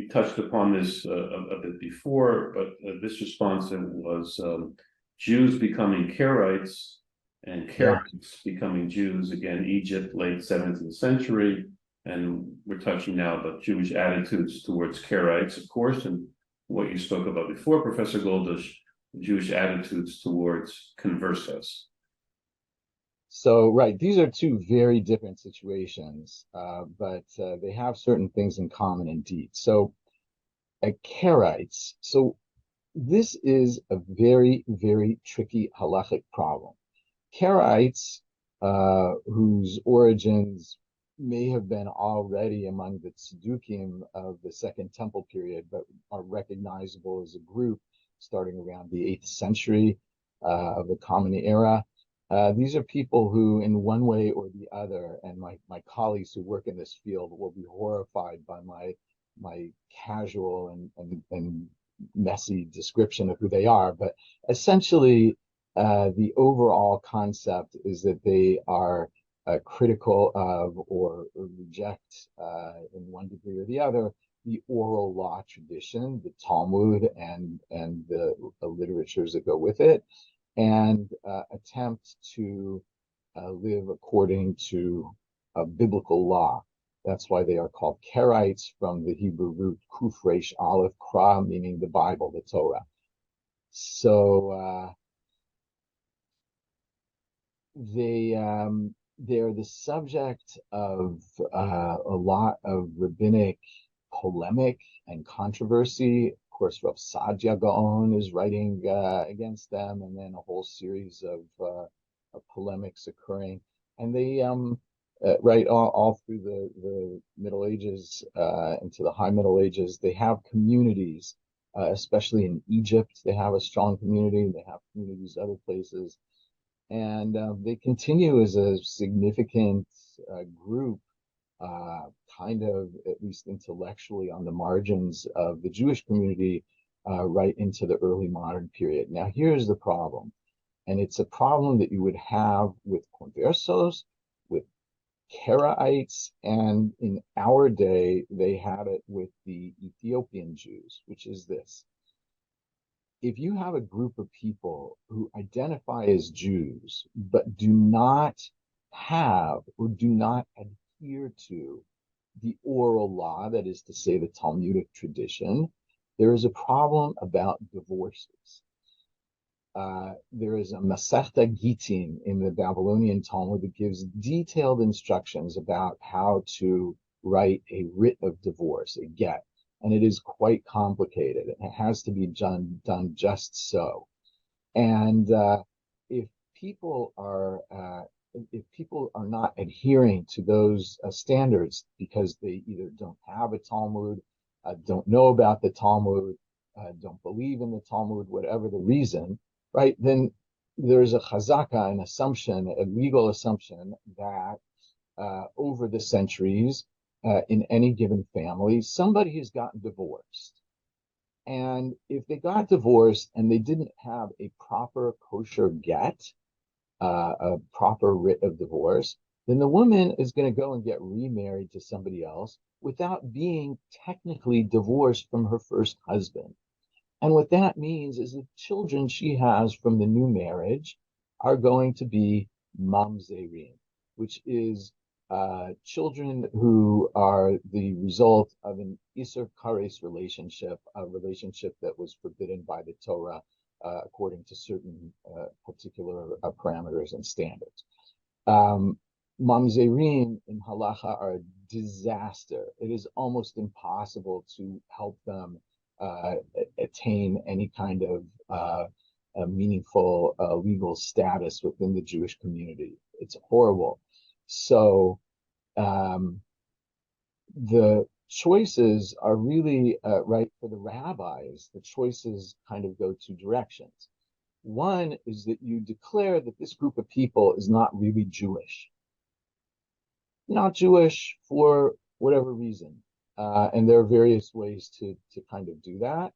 we touched upon this a bit before, but this response was Jews becoming Karaites and Karaites becoming Jews, again, Egypt, late 17th century. And we're touching now about Jewish attitudes towards Karaites, of course, and what you spoke about before, Professor Goldish, Jewish attitudes towards conversos. So, right, these are two very different situations, but they have certain things in common indeed. So, Karaites, so this is a very, very tricky halachic problem. Karaites, whose origins may have been already among the Tzedukim of the Second Temple period, but are recognizable as a group starting around the 8th century of the Common Era. These are people who, in one way or the other, and my colleagues who work in this field will be horrified by my casual and messy description of who they are, but essentially the overall concept is that they are critical of or reject in one degree or the other the oral law tradition, the Talmud, and the literatures that go with it, and attempt to live according to biblical law. That's why they are called Karaites, from the Hebrew root kuf resh aleph kra, meaning the Bible, the Torah. So they're the subject of a lot of rabbinic polemic and controversy. Of course, Rav Saadia Gaon is writing against them, and then a whole series of polemics occurring. And they right all through the Middle Ages into the High Middle Ages, they have communities, especially in Egypt. They have a strong community. They have communities other places. And they continue as a significant group, kind of, at least intellectually, on the margins of the Jewish community right into the early modern period. Now, here's the problem, and it's a problem that you would have with conversos, with Karaites, and in our day, they had it with the Ethiopian Jews, which is this. If you have a group of people who identify as Jews, but do not have or do not adhere to the oral law, that is to say, the Talmudic tradition, there is a problem about divorces. There is a Masechta Gittin in the Babylonian Talmud that gives detailed instructions about how to write a writ of divorce, a get. And it is quite complicated. It has to be done just so. And if people are not adhering to those standards because they either don't have a Talmud, don't know about the Talmud, don't believe in the Talmud, whatever the reason, right? Then there's a chazaka, an assumption, a legal assumption that over the centuries, in any given family, somebody has gotten divorced. And if they got divorced and they didn't have a proper kosher get, a proper writ of divorce, then the woman is going to go and get remarried to somebody else without being technically divorced from her first husband. And what that means is the children she has from the new marriage are going to be mamzerim, which is children who are the result of an Isser Kares relationship, a relationship that was forbidden by the Torah according to certain particular parameters and standards. Mamzerim in halacha are a disaster. It is almost impossible to help them attain any kind of a meaningful legal status within the Jewish community. It's horrible. So the choices are really right for the rabbis. The choices kind of go two directions. One is that you declare that this group of people is not really Jewish. Not Jewish for whatever reason. And there are various ways to kind of do that.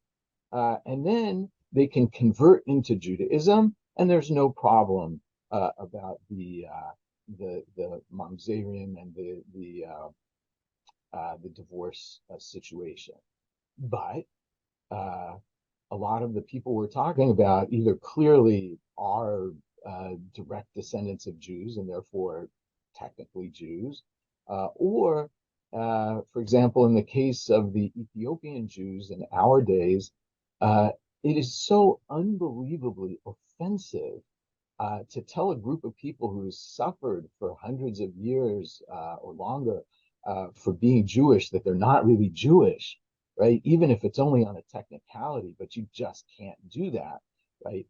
And then they can convert into Judaism, and there's no problem about the mamzerim and the divorce situation. But a lot of the people we're talking about either clearly are direct descendants of Jews and therefore technically Jews, or, for example, in the case of the Ethiopian Jews in our days, it is so unbelievably offensive to tell a group of people who suffered for hundreds of years or longer for being Jewish that they're not really Jewish, right? Even if it's only on a technicality, but you just can't do that, right?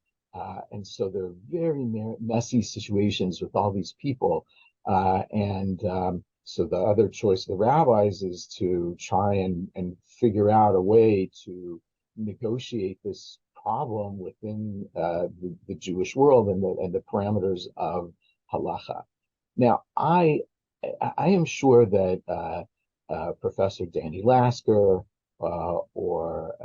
And so there are very messy situations with all these people. So the other choice of the rabbis is to try and figure out a way to negotiate this problem within the Jewish world and the parameters of halacha. Now, I am sure that Professor Danny Lasker or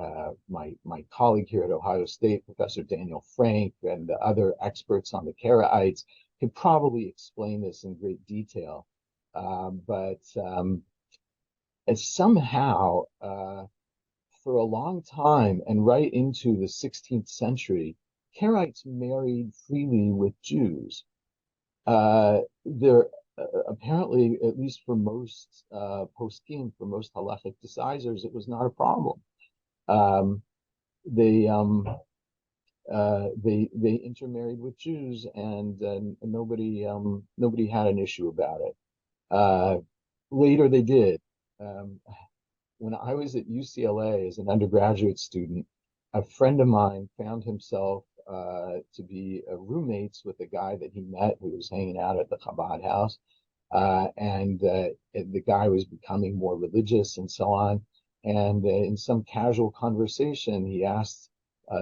my colleague here at Ohio State, Professor Daniel Frank, and the other experts on the Karaites could probably explain this in great detail. But somehow, for a long time and right into the 16th century, Karaites married freely with Jews. There apparently, at least for most poskim, for most halachic decisors, it was not a problem. They intermarried with Jews, and nobody had an issue about it. Later, they did. When I was at UCLA as an undergraduate student, a friend of mine found himself to be roommates with a guy that he met who was hanging out at the Chabad house. And the guy was becoming more religious and so on. And in some casual conversation, he asked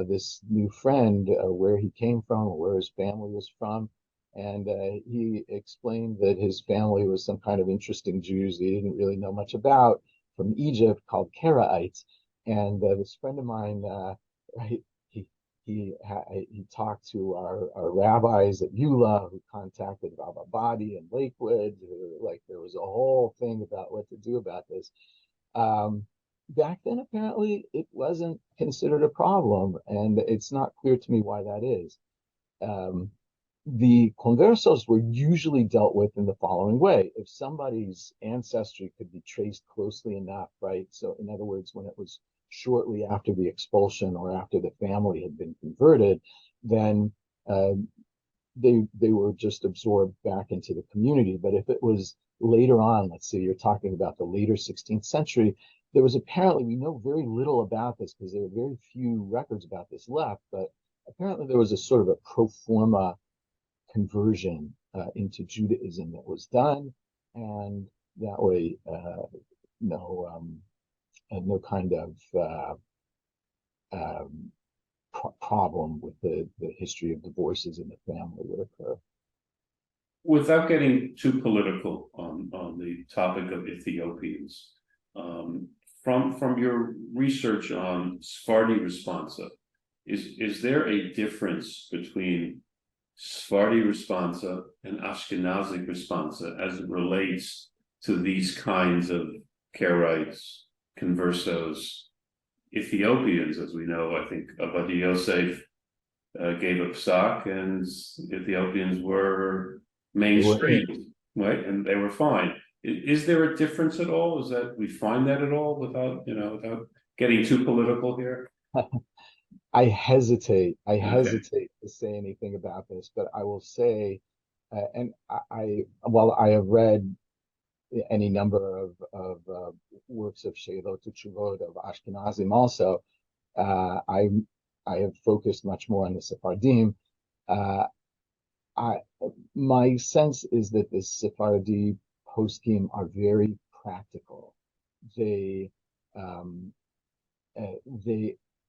this new friend where he came from or where his family was from. And he explained that his family was some kind of interesting Jews that he didn't really know much about from Egypt called Karaites. And this friend of mine, right, he talked to our rabbis at Eula who contacted Rabbi Badi in Lakewood. Like there was a whole thing about what to do about this. Back then, apparently, it wasn't considered a problem, and it's not clear to me why that is. The conversos were usually dealt with in the following way. If somebody's ancestry could be traced closely enough, right? So in other words, when it was shortly after the expulsion or after the family had been converted, then they were just absorbed back into the community. But if it was later on, let's say you're talking about the later 16th century, there was apparently, we know very little about this because there are very few records about this left, but apparently there was a sort of a pro forma conversion into Judaism that was done, and that way no kind of problem with the history of divorces in the family would occur. Without getting too political on the topic of Ethiopians, from your research on Sephardic Responsa, is there a difference between Sephardic Responsa and Ashkenazic Responsa as it relates to these kinds of Karaites, Conversos, Ethiopians? As we know, I think Abadi Yosef gave up stock, and Ethiopians were mainstream, right? And they were fine. Is there a difference at all? Is that we find that at all without getting too political here? I hesitate to say anything about this, but I will say, and while I have read any number of works of Sheilot Teshuvot of Ashkenazim also, I have focused much more on the Sephardim. My sense is that the Sephardi poskim are very practical. They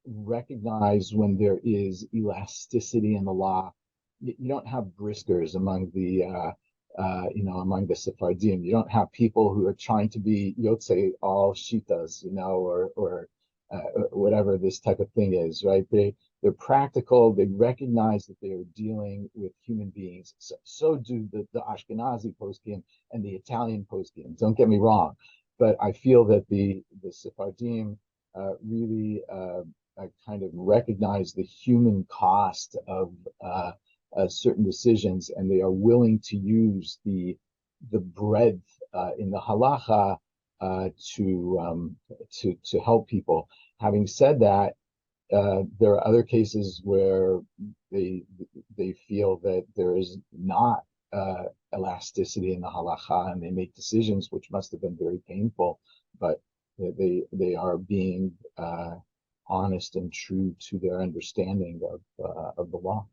recognize when there is elasticity in the law. You don't have briskers among the Sephardim. You don't have people who are trying to be Yotze all Shitas, or whatever this type of thing is, right? They're practical. They recognize that they are dealing with human beings. So do the Ashkenazi poskim and the Italian poskim. Don't get me wrong, but I feel that the Sephardim really kind of recognize the human cost of certain decisions, and they are willing to use the breadth in the halacha to help people. Having said that, there are other cases where they feel that there is not elasticity in the halacha, and they make decisions which must have been very painful, but they are being honest and true to their understanding of the law.